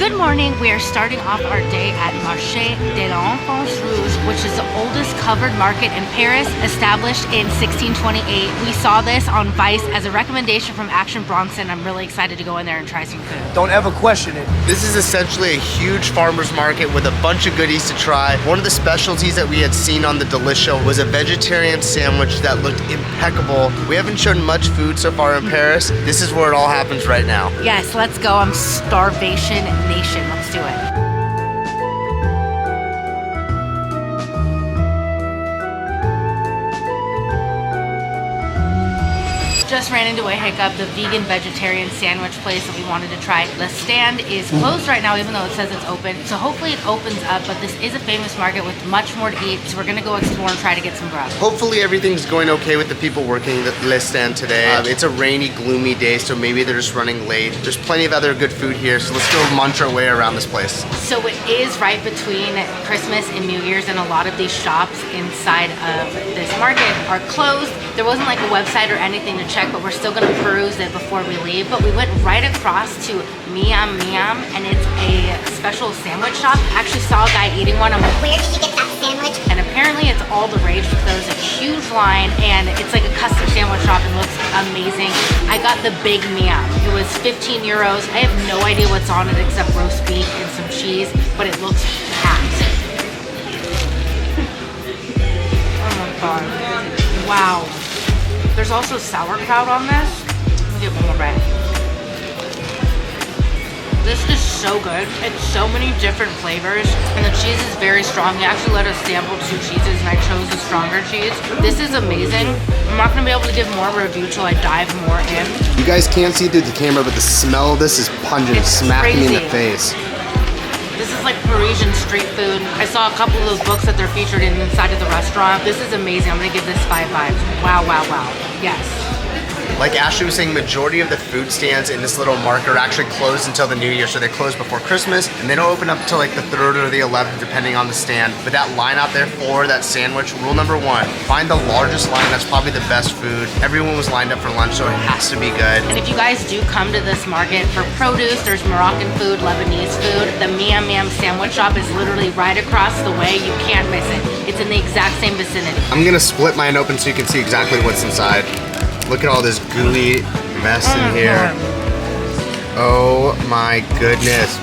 Good morning. We are starting off our day at Marche de Enfants Rouge, which is the oldest covered market in Paris, established in 1628. We saw this on Vice as a recommendation from Action Bronson. I'm really excited to go in there and try some food. Don't ever question it. This is essentially a huge farmer's market with a bunch of goodies to try. One of the specialties that we had seen on the Delish Show was a vegetarian sandwich that looked impeccable. We haven't shown much food so far in Paris. This is where it all happens right now. Yes, let's go. I'm starvation nation. Let's do it. Just ran into a hiccup. The vegan vegetarian sandwich place that we wanted to try. The stand is closed right now, even though it says it's open. So hopefully it opens up, but this is a famous market with much more to eat. So we're gonna go explore and try to get some grub. Hopefully everything's going okay with the people working the stand today. It's a rainy, gloomy day, so maybe they're just running late. There's plenty of other good food here, so let's go munch our way around this place. So it is right between Christmas and New Year's, and a lot of these shops inside of this market are closed. There wasn't like a website or anything to check, but we're still gonna peruse it before we leave. But we went right across to Miam Miam, and it's a special sandwich shop. I actually saw a guy eating one. I'm like, where did you get that sandwich? And apparently it's all the rage because there's a huge line, and it's like a custom sandwich shop and looks amazing. I got the big Miam. It was 15 euros. I have no idea what's on it except roast beef and some cheese, but it looks packed. Oh my God. Wow. There's also sauerkraut on this. Let me get one more bite. This is so good. It's so many different flavors, and the cheese is very strong. He actually let us sample 2 cheeses, and I chose the stronger cheese. This is amazing. I'm not gonna be able to give more of a review till I dive more in. You guys can't see through the camera, but the smell of this is pungent. It's smacking me in the face. This is like Parisian street food. I saw a couple of those books that they're featured in inside of the restaurant. This is amazing. I'm gonna give this 5 vibes. Wow, wow, wow. Yes. Like Ashley was saying, majority of the food stands in this little market are actually closed until the New Year, so they close before Christmas, and they don't open up until like the 3rd or the 11th, depending on the stand. But that line out there for that sandwich, rule number 1, find the largest line. That's probably the best food. Everyone was lined up for lunch, so it has to be good. And if you guys do come to this market for produce, there's Moroccan food, Lebanese food. The Miam Miam sandwich shop is literally right across the way. You can't miss it. It's in the exact same vicinity. I'm gonna split mine open so you can see exactly what's inside. Look at all this gooey mess in here. Oh my goodness.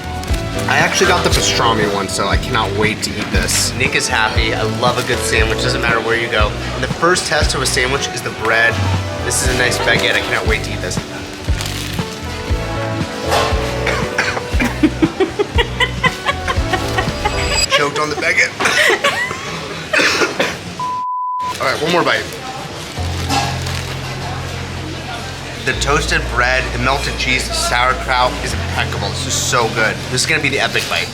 I actually got the pastrami one, so I cannot wait to eat this. Nick is happy. I love a good sandwich, doesn't matter where you go. And the first test of a sandwich is the bread. This is a nice baguette. I cannot wait to eat this. Choked on the baguette. All right, one more bite. The toasted bread, the melted cheese, the sauerkraut is impeccable. This is so good. This is gonna be the epic bite.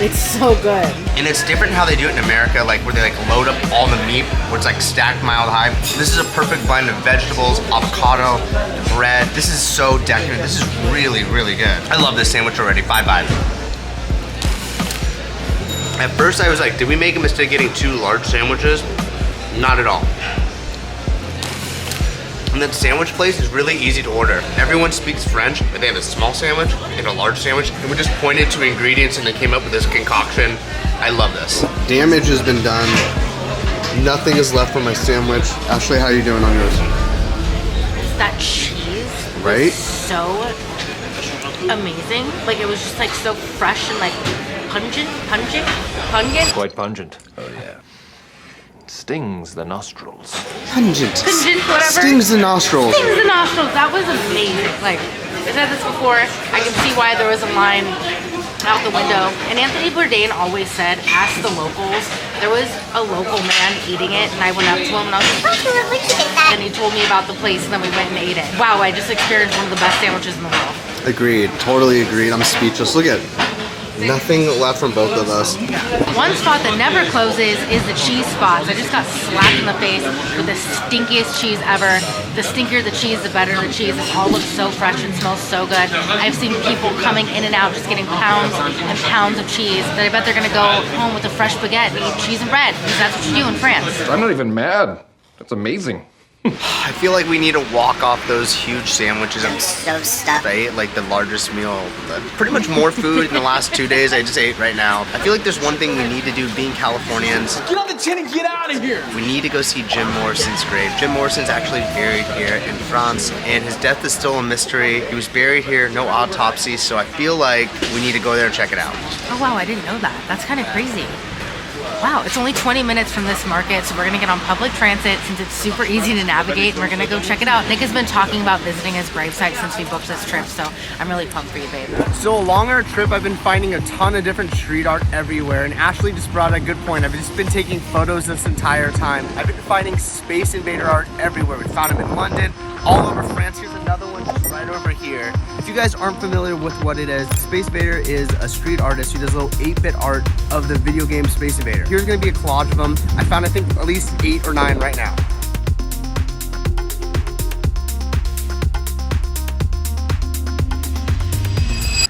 It's so good. And it's different how they do it in America, like where they like load up all the meat, where it's like stacked mild high. This is a perfect blend of vegetables, avocado, bread. This is so decadent. This is really, really good. I love this sandwich already, 5 vibes. At first I was like, did we make a mistake getting 2 large sandwiches? Not at all. And that sandwich place is really easy to order. Everyone speaks French, but they have a small sandwich and a large sandwich, and we just pointed to ingredients and they came up with this concoction. I love this. Damage has been done. Nothing is left from my sandwich. Ashley, how are you doing on yours? That cheese right? Was so amazing. Like it was just like so fresh and like pungent. Quite pungent. Oh yeah. Stings the nostrils. Pungent. Whatever. Stings the nostrils. Stings the nostrils. That was amazing. Like, I said this before, I can see why there was a line out the window. And Anthony Bourdain always said, ask the locals. There was a local man eating it, and I went up to him and I was like, and he told me about the place, and then we went and ate it. Wow, I just experienced one of the best sandwiches in the world. Agreed. Totally agreed. I'm speechless. Look at it. Nothing left from both of us. One spot that never closes is the cheese spots. I just got slapped in the face with the stinkiest cheese ever. The stinkier the cheese, the better the cheese. It all looks so fresh and smells so good. I've seen people coming in and out just getting pounds and pounds of cheese that I bet they're gonna go home with a fresh baguette and eat cheese and bread, because that's what you do in France. I'm not even mad. That's amazing. I feel like we need to walk off those huge sandwiches. Those stuff. I ate like the largest meal, pretty much more food in the last 2 days I just ate right now. I feel like there's one thing we need to do being Californians. Get on the tin and get out of here! We need to go see Jim Morrison's grave. Jim Morrison's actually buried here in France, and his death is still a mystery. He was buried here, no autopsy, so I feel like we need to go there and check it out. Oh wow, I didn't know that. That's kind of crazy. Wow, it's only 20 minutes from this market, so we're gonna get on public transit since it's super easy to navigate, and we're gonna go check it out. Nick has been talking about visiting his gravesite since we booked this trip, so I'm really pumped for you, babe. So along our trip, I've been finding a ton of different street art everywhere, and Ashley just brought a good point. I've just been taking photos this entire time. I've been finding Space Invader art everywhere. We found them in London, all over France. Here's another one just right over here. If you guys aren't familiar with what it is, Space Invader is a street artist who does little 8-bit art of the video game Space Invader. Here's gonna be a collage of them. I found, I think, at least 8 or 9 right now.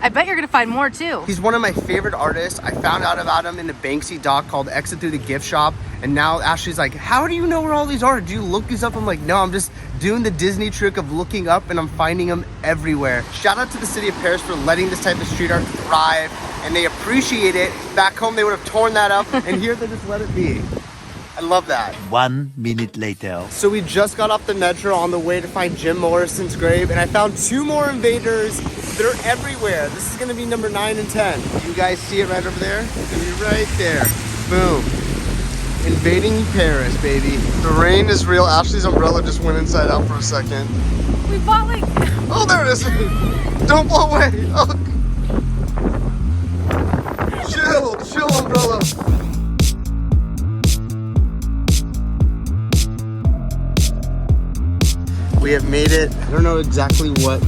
I bet you're gonna find more too. He's one of my favorite artists. I found out about him in the Banksy doc called Exit Through the Gift Shop. And now Ashley's like, how do you know where all these are? Do you look these up? I'm like, no, I'm just doing the Disney trick of looking up, and I'm finding them everywhere. Shout out to the city of Paris for letting this type of street art thrive, and they appreciate it. Back home, they would have torn that up, and here they just let it be. I love that. 1 minute later. So we just got off the metro on the way to find Jim Morrison's grave, and I found 2 more invaders. They're everywhere. This is gonna be number 9 and 10. You guys see it right over there? It's gonna be right there. Boom. Invading Paris, baby. The rain is real. Ashley's umbrella just went inside out for a second. We bought like... Oh, there it is. Don't blow away. Oh. Chill, umbrella. We have made it. I don't know exactly what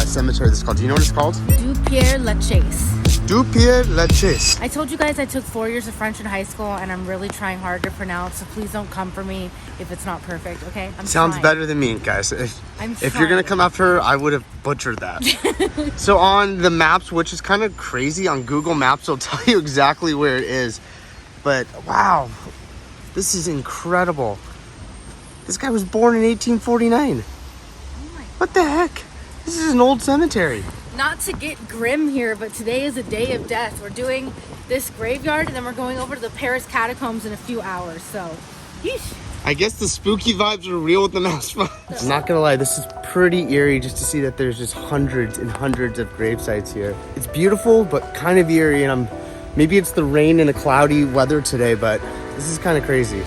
cemetery this is called. Do you know what it's called? Du Pierre Lachaise. Du Pierre Lachaise. I told you guys I took 4 years of French in high school, and I'm really trying hard to pronounce, so please don't come for me if it's not perfect, okay? Sounds trying. better than me, guys. If you're gonna trying. come after her, I would have butchered that. So on the maps, which is kind of crazy, on Google Maps, it'll tell you exactly where it is. But wow, this is incredible. This guy was born in 1849. What the heck? This is an old cemetery. Not to get grim here, but today is a day of death. We're doing this graveyard, and then we're going over to the Paris Catacombs in a few hours, so yeesh. I guess the spooky vibes are real with the mouse vibes. I'm not gonna lie, this is pretty eerie just to see that there's just hundreds and hundreds of grave sites here. It's beautiful, but kind of eerie, and maybe it's the rain and the cloudy weather today, but this is kind of crazy.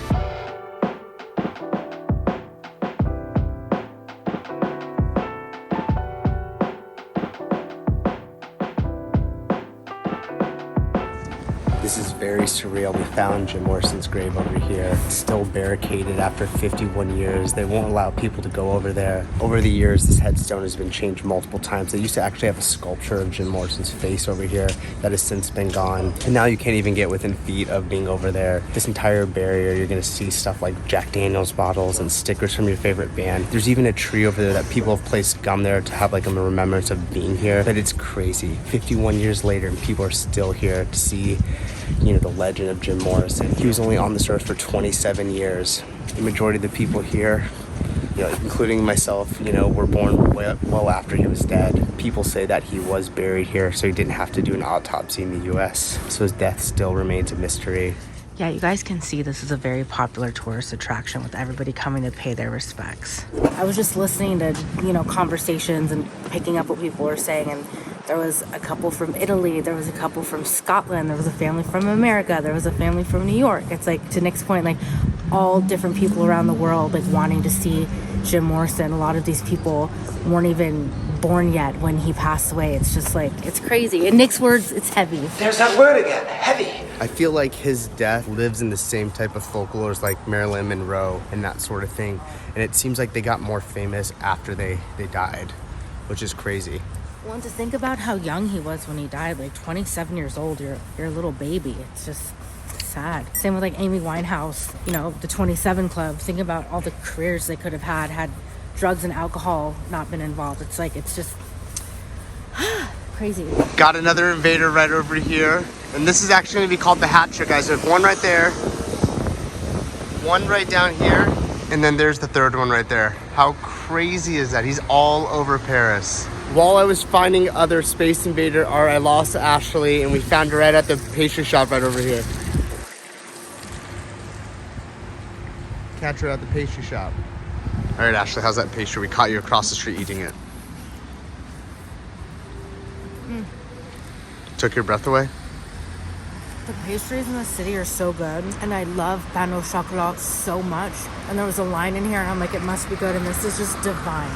This is very surreal. We found Jim Morrison's grave over here. It's still barricaded after 51 years. They won't allow people to go over there. Over the years, this headstone has been changed multiple times. They used to actually have a sculpture of Jim Morrison's face over here that has since been gone. And now you can't even get within feet of being over there. This entire barrier, you're gonna see stuff like Jack Daniels bottles and stickers from your favorite band. There's even a tree over there that people have placed gum there to have like a remembrance of being here. But it's crazy. 51 years later, and people are still here to see, you know, the legend of Jim Morrison. He was only on this earth for 27 years. The majority of the people here, you know, including myself, you know, were born well after he was dead. People say that he was buried here, so he didn't have to do an autopsy in the US. So his death still remains a mystery. Yeah, you guys can see this is a very popular tourist attraction with everybody coming to pay their respects. I was just listening to, you know, conversations and picking up what people were saying, and there was a couple from Italy, there was a couple from Scotland, there was a family from America, there was a family from New York. It's like, to Nick's point, like all different people around the world like wanting to see Jim Morrison. A lot of these people weren't even born yet when he passed away. It's just like, it's crazy. In Nick's words, it's heavy. There's that word again, heavy. I feel like his death lives in the same type of folklore as like Marilyn Monroe and that sort of thing. And it seems like they got more famous after they died, which is crazy. Well, to think about how young he was when he died, like 27 years old, you're a little baby. It's just sad. Same with like Amy Winehouse, you know, the 27 Club. Think about all the careers they could have had drugs and alcohol not been involved. It's like, it's just crazy. Got another invader right over here. And this is actually gonna be called the hat trick, guys. There's one right there, one right down here, And then there's the third one right there. How crazy is that? He's all over Paris. While I was finding other Space Invader art, I lost Ashley and we found her right at the pastry shop right over here. Catch her at the pastry shop. All right, Ashley, how's that pastry? We caught you across the street eating it. Took your breath away? The pastries in the city are so good, and I love pain au chocolat so much. And there was a line in here, and I'm like, it must be good, and this is just divine.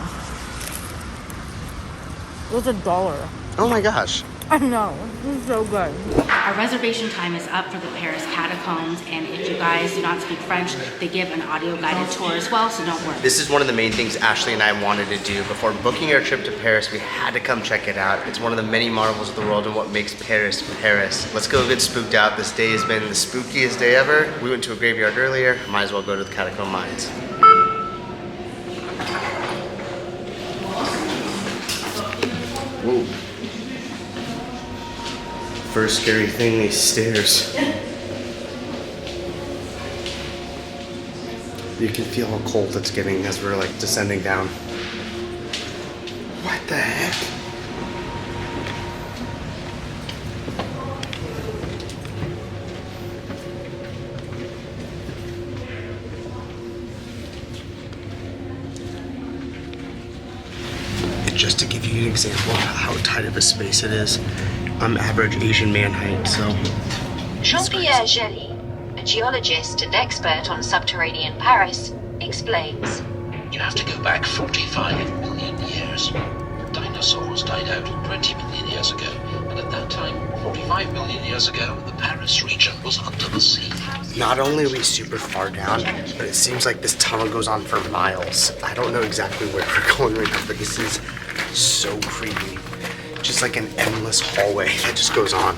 It was $1. Oh my gosh. I know, it's so good. Our reservation time is up for the Paris Catacombs, and if you guys do not speak French, they give an audio guided tour as well, so don't worry. This is one of the main things Ashley and I wanted to do. Before booking our trip to Paris, we had to come check it out. It's one of the many marvels of the world and what makes Paris, Paris. Let's go get spooked out. This day has been the spookiest day ever. We went to a graveyard earlier. Might as well go to the Catacomb Mines. Whoa. First scary thing, these stairs. You can feel how cold it's getting as we're like descending down. What the heck? And just to give you an example of how tight of a space it is, I'm average Asian man height, so. Jean-Pierre Gély, a geologist and expert on subterranean Paris, explains. You have to go back 45 million years. Dinosaurs died out 20 million years ago, and at that time, 45 million years ago, the Paris region was under the sea. Not only are we super far down, but it seems like this tunnel goes on for miles. I don't know exactly where we're going right now, but this is so creepy. Just like an endless hallway that just goes on.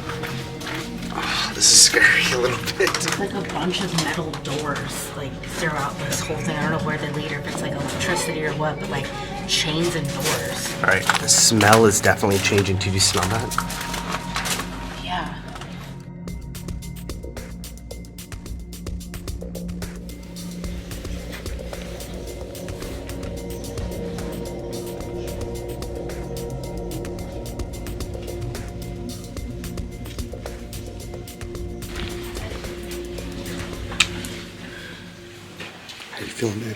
Oh, this is scary a little bit. It's like a bunch of metal doors, like throughout this whole thing. I don't know where they lead or if it's like electricity or what, but like chains and doors. All right, the smell is definitely changing. Did you smell that? Yeah. How you feeling, babe?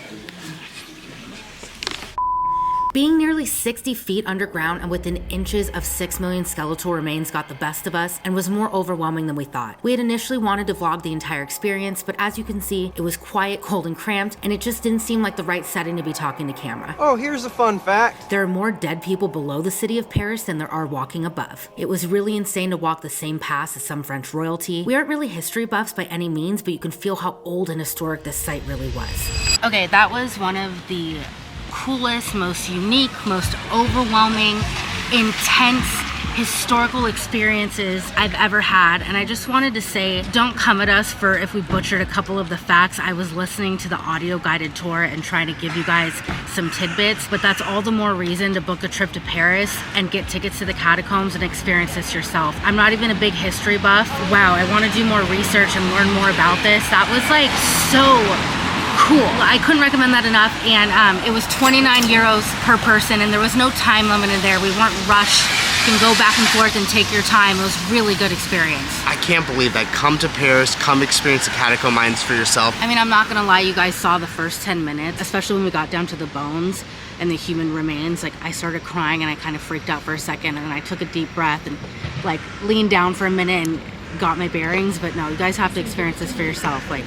Being nearly 60 feet underground and within inches of 6 million skeletal remains got the best of us and was more overwhelming than we thought. We had initially wanted to vlog the entire experience, but as you can see, it was quiet, cold, and cramped, and it just didn't seem like the right setting to be talking to camera. Oh, here's a fun fact. There are more dead people below the city of Paris than there are walking above. It was really insane to walk the same paths as some French royalty. We aren't really history buffs by any means, but you can feel how old and historic this site really was. Okay, that was one of the coolest, most unique, most overwhelming, intense historical experiences I've ever had. And I just wanted to say, don't come at us for if we butchered a couple of the facts. I was listening to the audio guided tour and trying to give you guys some tidbits, but that's all the more reason to book a trip to Paris and get tickets to the catacombs and experience this yourself. I'm not even a big history buff. Wow, I want to do more research and learn more about this. That was like so cool. I couldn't recommend that enough, and it was 29 euros per person, and there was no time limit in there. We weren't rushed. You can go back and forth and take your time. It was a really good experience. I can't believe that. Come to Paris, come experience the Catacomb Mines for yourself. I mean, I'm not gonna lie, you guys saw the first 10 minutes, especially when we got down to the bones and the human remains. Like, I started crying and I kind of freaked out for a second, and I took a deep breath and like leaned down for a minute and got my bearings. But no, you guys have to experience this for yourself. Like,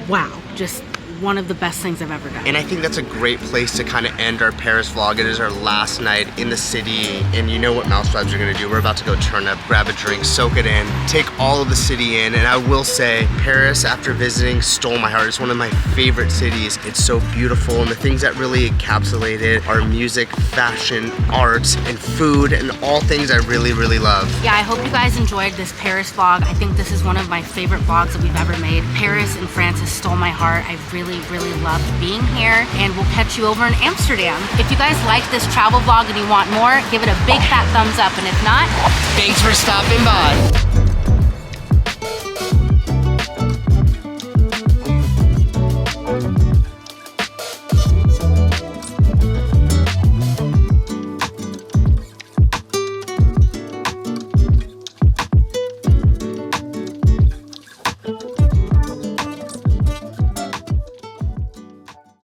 wow, just one of the best things I've ever done. And I think that's a great place to kind of end our Paris vlog. It is our last night in the city, and you know what Mouse Vibes are gonna do. We're about to go turn up, grab a drink, soak it in, take all of the city in, and I will say, Paris, after visiting, stole my heart. It's one of my favorite cities. It's so beautiful, and the things that really encapsulate it are music, fashion, art, and food, and all things I really, really love. Yeah, I hope you guys enjoyed this Paris vlog. I think this is one of my favorite vlogs that we've ever made. Paris and France has stole my heart. I really loved being here, and we'll catch you over in Amsterdam. If you guys like this travel vlog and you want more, give it a big fat thumbs up, and if not, Thanks for stopping by.